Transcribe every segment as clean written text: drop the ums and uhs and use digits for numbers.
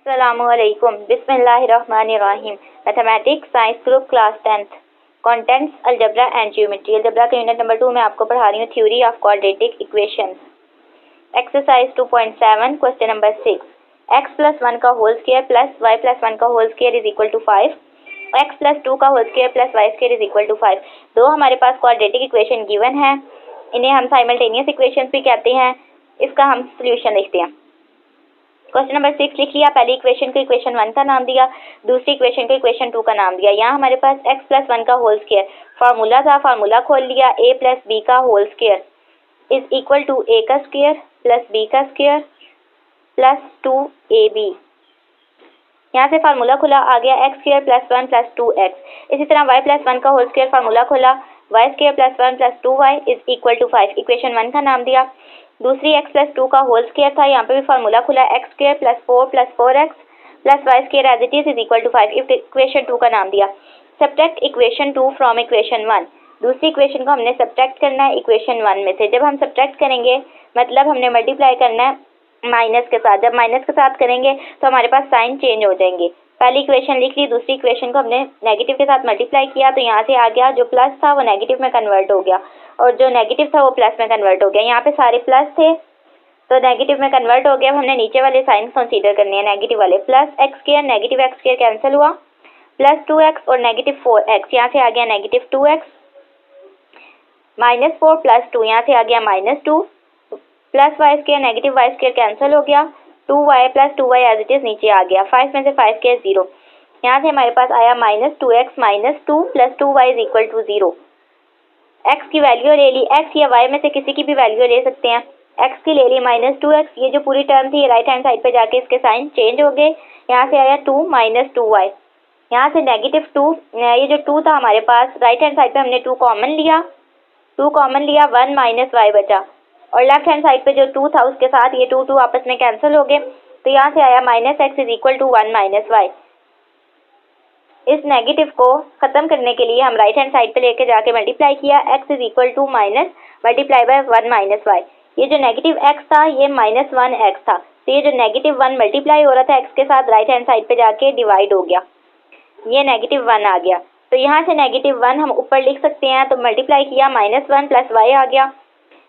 अस्सलामुअलैकुम बिस्मिल्लाहिर्रहमानिर्रहीम। Mathematics science group class 10th contents algebra and geometry. Algebra के unit number 2 में आपको पढ़ा रही हूँ theory of quadratic equations. Exercise 2.7 question number 6। x plus 1 का whole square plus y plus 1 का whole square is equal to 5, x plus 2 का whole square plus y square is equal to 5। दो हमारे पास क्वाड्रेटिक इक्वेशन गिवन है, इन्हें हम simultaneous equations भी कहते हैं। इसका हम सोल्यूशन लिखते हैं। क्वेश्चन नंबर 6 लिख लिया। पहली इक्वेशन को इक्वेशन 1 का नाम दिया, दूसरी इक्वेशन को इक्वेशन 2 का नाम दिया। यहाँ हमारे पास x प्लस 1 का होल स्क्वायर फार्मूला था, फार्मूला खोल लिया। a प्लस बी का whole square is equal to a का स्क्वायर प्लस b का स्क्वायर प्लस 2ab। यहाँ से फार्मूला खुला, आ गया x square plus 1 plus 2x। इसी तरह y प्लस 1 का होल स्क्वायर फार्मूला खोला, y square plus 1 plus 2y is equal to 5। Equation 1 का नाम दिया। दूसरी x प्लस 2 का होल स्क्वायर था, यहाँ पे भी फार्मूला खुला, x square plus 4 plus 4x plus y square as it is equal to 5। Equation 2 का नाम दिया। Subtract equation 2 from equation 1। दूसरी इक्वेशन को हमने सब्ट्रैक्ट करना है इक्वेशन 1 में से। जब हम सब्ट्रैक्ट करेंगे मतलब हमने मल्टीप्लाई करना है माइनस के साथ। जब माइनस के साथ करेंगे तो हमारे पास साइन चेंज हो जाएंगे। पहली इक्वेशन लिख ली, दूसरी इक्वेशन को हमने नेगेटिव के साथ मल्टीप्लाई किया तो यहाँ से आ गया जो प्लस था वो नेगेटिव में कन्वर्ट हो गया और जो नेगेटिव था वो प्लस में कन्वर्ट हो गया। यहाँ पे सारे प्लस थे तो नेगेटिव में कन्वर्ट हो गया। अब हमने नीचे वाले साइन कंसीडर करने हैं, नेगेटिव वाले। Plus x square negative x square cancel हुआ, प्लस 2x और नेगेटिव 4x, यहाँ से आ गया नेगेटिव 2x, माइनस 4 प्लस 2, यहाँ से आ गया minus 2, plus y square negative y square cancel हो गया, 2y plus 2y as it is नीचे आ गया। 5 में से 5 के 0, यहाँ से हमारे पास आया minus 2x minus 2 plus 2y is equal to 0। x की वैल्यू ले ली, x या y में से किसी की भी वैल्यू ले सकते हैं। x की ले ली माइनस 2x, ये जो पूरी टर्म थी राइट हैंड साइड पे जाके इसके साइन चेंज हो गए। यहाँ से आया 2 माइनस 2y, यहाँ से नेगेटिव 2, ये जो 2 था हमारे पास राइट हैंड साइड पे हमने 2 कॉमन लिया, 2 कॉमन लिया, 1 माइनस y बचा और लेफ्ट हैंड साइड पे जो 2 था उसके साथ ये 2 आपस में कैंसिल हो गए तो यहाँ से आया minus x is equal to 1 minus y। इस नेगेटिव को खत्म करने के लिए हम राइट हैंड साइड पे लेके जाके मल्टीप्लाई किया, x is equal to minus multiply by 1 minus y। ये जो नेगेटिव x था ये माइनस 1x था तो ये जो नेगेटिव 1 मल्टीप्लाई हो रहा था x के साथ राइट हैंड साइड पे जाके डिवाइड हो गया, ये नेगेटिव 1 आ गया। तो यहाँ से नेगेटिव 1 हम ऊपर लिख सकते हैं तो मल्टीप्लाई किया, माइनस 1 प्लस y आ गया,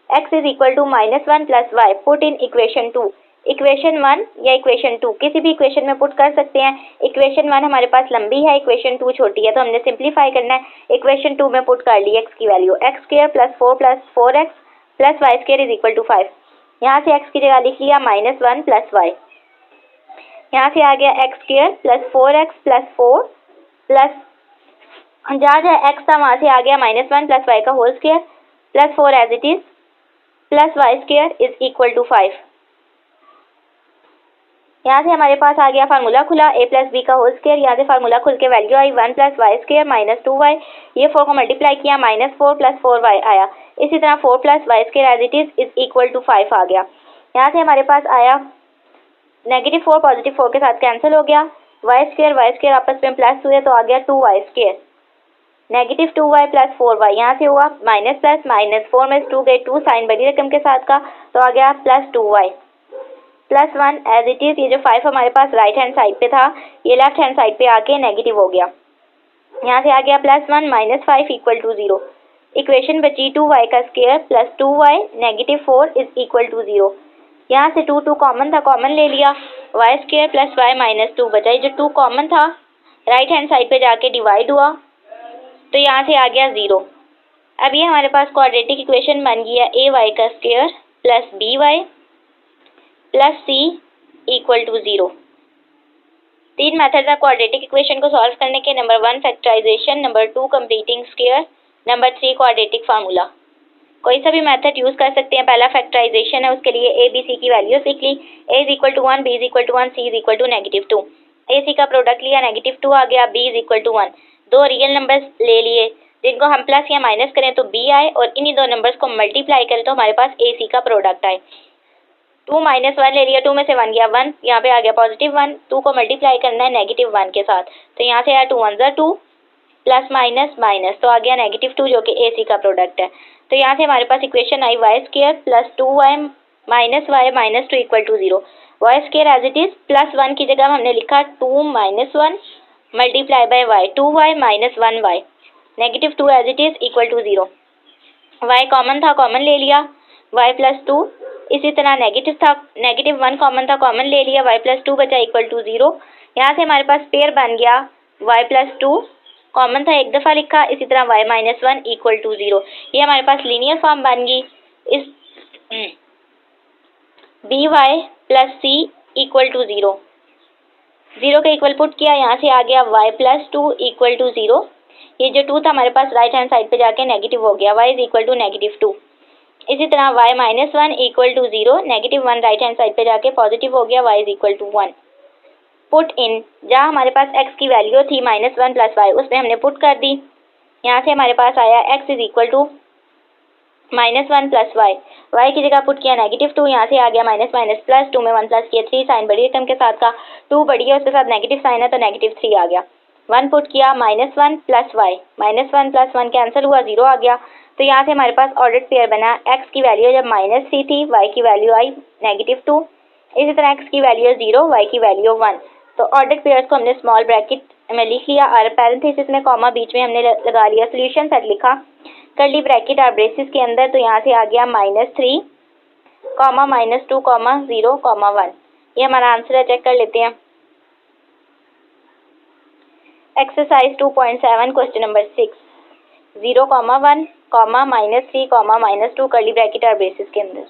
x is equal to minus 1 plus y। Put in equation 2। Equation 1 या इक्वेशन 2 किसी भी इक्वेशन में पुट कर सकते हैं। इक्वेशन 1 हमारे पास लंबी है, इक्वेशन 2 छोटी है तो हमने सिंप्लीफाई करना है। इक्वेशन 2 में पुट कर ली x की value, x square plus 4x plus y square is equal to 5। यहाँ से x की जगह लिख लिया माइनस 1 प्लस y, यहाँ से आ गया x square plus 4x plus 4 plus जहाँ x था वहाँ से आ गया माइनस 1 प्लस y का whole square plus 4 as it is plus y square is equal to 5। यहाँ से हमारे पास आ गया फार्मूला खुला, a प्लस बी का होल स्क्वायर, यहाँ से फार्मूला खुल के वैल्यू आई 1 plus y square minus 2y। ये 4 को मल्टीप्लाई किया, माइनस 4 प्लस 4y आया। इसी तरह 4 plus y square as it is equal to 5 आ गया। यहाँ से हमारे पास आया नेगेटिव 4 पॉजिटिव 4 के साथ कैंसिल हो गया, वाई स्क्वायर आपस में प्लस हुए तो आ गया 2y square, negative 2y plus 4y, यहाँ से हुआ माइनस प्लस माइनस, 4 में 2 गए 2 साइन बड़ी रकम के साथ का तो आ गया plus 2y plus 1 as it is. ये जो 5 हमारे पास राइट हैंड साइड पे था ये लेफ्ट हैंड साइड पे आके नेगेटिव हो गया, यहाँ से आ गया plus 1 minus 5 equal to 0। Equation बची 2y का square plus 2y negative 4 is equal to 0। यहाँ से 2 कॉमन था, कॉमन ले लिया, y square plus y minus 2 बचा। ये जो 2 कॉमन था राइट हैंड साइड पे जाके डिवाइड हुआ तो यहाँ से आ गया 0। अब ये हमारे पास क्वाड्रेटिक इक्वेशन बन गया ay का square plus by plus c equal to 0। 3 method है क्वाड्रेटिक इक्वेशन को सॉल्व करने के। Number 1 factorisation, number 2 completing square, number 3 quadratic formula. कोई सा भी मेथड यूज कर सकते हैं। पहला फैक्टराइजेशन है, उसके लिए a b c की वैल्यूज लिख ली, a is equal to 1, b is equal to 1, c is equal to negative 2। a c का प्रोडक्ट लिया, नेगेटिव 2 आ गया, b इज इक्वल टू 1। दो रियल नंबर्स ले लिए जिनको हम प्लस या माइनस करें तो b आए और इन्हीं दो नंबर्स को मल्टीप्लाई करें तो हमारे पास a c का प्रोडक्ट आए। 2 माइनस 1 ले लिया, 2 में से 1 गया 1, यहाँ पे आ गया पॉजिटिव 1, 2 को मल्टीप्लाई करना है नेगेटिव 1 के साथ तो यहाँ से आया 2 1 ज़ा 2 प्लस माइनस माइनस तो आ गया नेगेटिव 2 जो कि a c का प्रोडक्ट है। तो यहाँ से हमारे पास इक्वेशन आई y square plus 2y minus 2 equal to 0। Y square as it is +1 की जगह हमने लिखा 2 - 1 multiply by Y, 2y - 1y, -2 as it is equal to 0। y common था, कॉमन ले लिया, y + 2। इसी तरह नेगेटिव था, -1 कॉमन था, कॉमन ले लिया, y + 2 बचा इक्वल टू 0। यहाँ से हमारे पास पेयर बन गया y + 2 कॉमन था, एक दफ़ा लिखा, इसी तरह y - 1 इक्वल टू 0। ये हमारे पास लीनियर फॉर्म बन गई। इस by + c इक्वल टू 0, 0 के इक्वल पुट किया, यहाँ से आ गया y + 2 इक्वल टू 0। ये जो 2 था हमारे पास राइट हैंड साइड पे जाके नेगेटिव हो गया, y इक्वल टू -2। इसी तरह y - 1 equal to 0, -1 right hand side पे जाके पॉजिटिव हो गया, y equal to 1। Put in, जहाँ हमारे पास x की वैल्यू थी -1 + y, उसमें हमने पुट कर दी। यहाँ से हमारे पास आया x equal to -1 + y, y की जगह पुट किया -2, यहाँ से आ गया -, 2 में 1 प्लस किया, 3 साइन बड़ी रकम के साथ था, 2 बड़ी है उसके साथ नेगेटिव साइन है तो -3 आ गया। 1 पुट किया, -1 + y, -1 + 1 कैंसिल हुआ, 0 आ गया। तो यहाँ से हमारे पास ऑर्डर्ड पेयर बना, x की वैल्यू जब -3 थी, y की वैल्यू आई -2, इसी तरह x की वैल्यू 0, y की वैल्यू 1। तो ऑर्डर्ड पेयर्स को हमने स्मॉल ब्रैकेट में लिख लिया और पैरेंथेसिस में कॉमा बीच में हमने लगा लिया, सोल्यूशन सेट लिखा कर्ली ब्रैकेट और ब्रेसेस के अंदर। तो यहाँ से आ गया -3, -2, -0, -1। ये हमारा आंसर है, चेक कर लेते हैं। Exercise 2.7 question number 6, 0, 1, -3, -2 curly bracket और ब्रेसेस के अंदर।